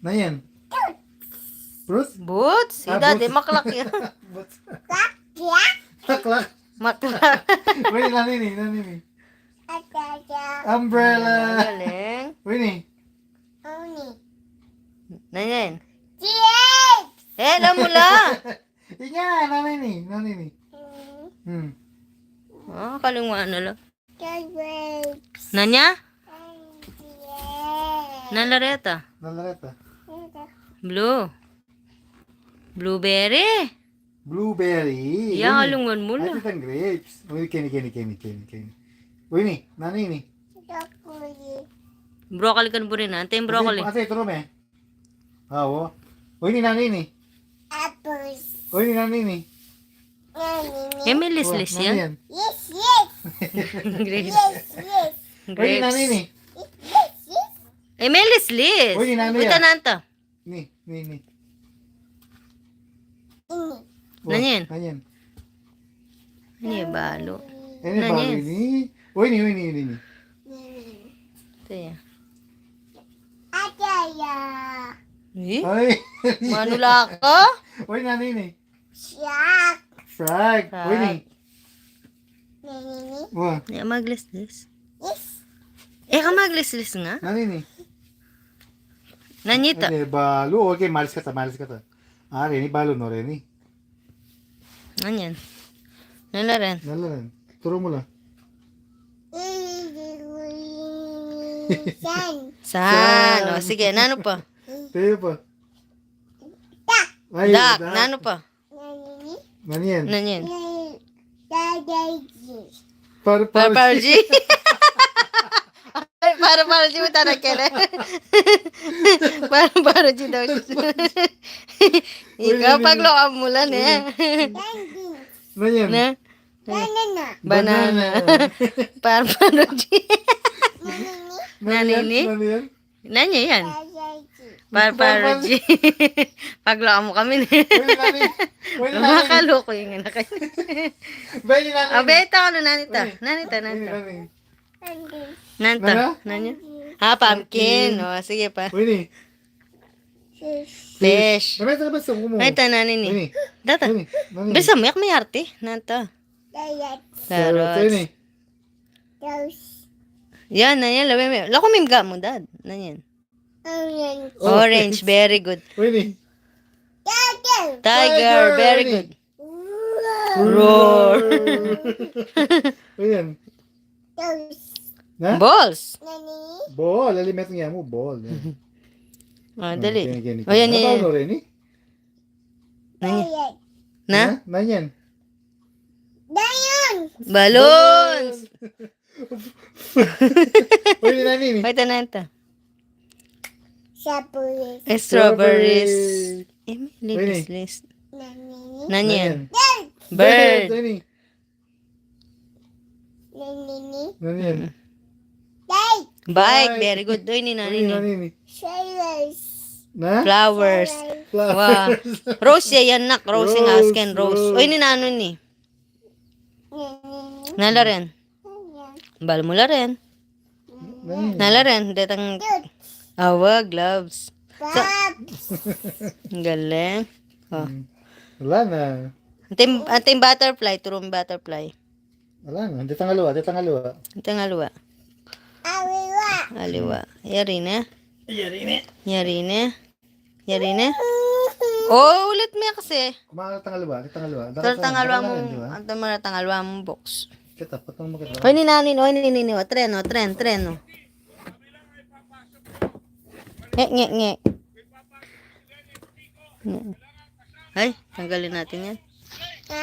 Na yan. Fruits? Boots? Si daddy, maklak yan. Boots. Klak. Taklak. Maklak. Winnie, nanini. Umbrella. Galing. Winnie. Nanyan. Yes. Alam mo la. Inya, nanini. Kalungan na lang. Grapes. Nanya? Yes. Nalareta. Nalareta. Blue. Blueberry. Blueberry. Yan, kalungan mo Ay, la. itang grapes. Winnie, Kenny. Winnie, nanini. Broccoli. Broccoli kan po rin ha. Ante yung broccoli. Ate, ito rin eh. Oo. Winnie, nanini. Apples. Winnie, nanini. Eh, may lislis Oh, yan. Yes, yes. Grapes. Yes. Winnie, nanini. Yes, yes. Eh, may lislis. Uy, nano Uta yan? na ito. Ni. Ini. Oh, Nanyan. Nanyan. Ano yung balo? Ini ba, Nanyan. Winnie? Winnie. Ito yan. Ataya. Eh? Ay. Manula ka? Uy, nanini. Shark. Frog. Frog. Winnie. Nini. Oh, Ay, maglislis. Yes. Eh, ka maglislis nga? nanini. Nanyita. Ay, balo. Okay, malis ka ta. Ah, Reni, balo no, Reni. Nanyan. Nala rin. Nalaran. Turo mo lang. Sun. San. O, sige. Nano pa? Tayo pa. Tak. Ay, Dak. Nano pa? Nini. Nanyan. Nanyan. Dadaji. Para G. Ay, para G mo tanak kele. Para G daw. Ikaw pagloam mo lang eh. Candy. Nanyan. Na? Banana. Banana. Para G. Nanini? Nanyan. Nanya yan. Dadaji. Para G. Pagloam mo kami ni. Winnie, Makaloko yung anak kayo. Winnie, nanini. Abeta ko na nanita. Nanita. Nanini. Candy. Nanta. Nanya? Pumpkin. O, sige pa. Winnie. Fish. Fish. Namay ba sa kumo? Ay, tanan ni. Winnie. Data. Winnie. Nanini. Bisa mo yak may arte. Nanta. Diet. Carrots. Winnie. Toast. Yan, nanyan. Labi mo. Lako mimga mo, dad. Nanyan. Onion. Orange. Very good. Winnie. Tiger. Tiger. Very Winnie. good. Wow. Roar. Ayan. Toast. Na? Balls. Nani. Ball. Alimet nga mo. Ball. Ah, dali. Gini. O, yan, yan. Ano, Reni? Diet. Na? Nanyan. Dion. Balloons. Winnie, nanini. Ay, tananta. Sapuli. Strawberries. Eh, may Winnie. list. Nani. Nanyan. Bird. Bird. Winnie. Nani. Nanyan. Bike. Bike. Very good. Doy ni Winnie, nanini. nanini. Sailors. Na? Flowers. Wow. Rose yan, nak. Rose yung Rose, asken. Rose. rose. Uy, ni nano ni. Nani. Nala rin. Bal mo la rin. Nanini. Nala rin. Detang Good. awa, gloves. Bob. Ang galing. Oh. Wala na. Ating butterfly. Turong butterfly. Wala na. Dito nga luwa. Ating aluwa. Awiwa. Aliwa. Yari na. Yari na. Oh, ulit mo kasi. Kumakas tangaluwa. Ito tangalwa mo. Ito mo na tangalwa mo box. Kita, patang mo kita. Oy, ninanin. Oy, ninanin. O, tren. O. Nge. Ay, tanggalin natin yan.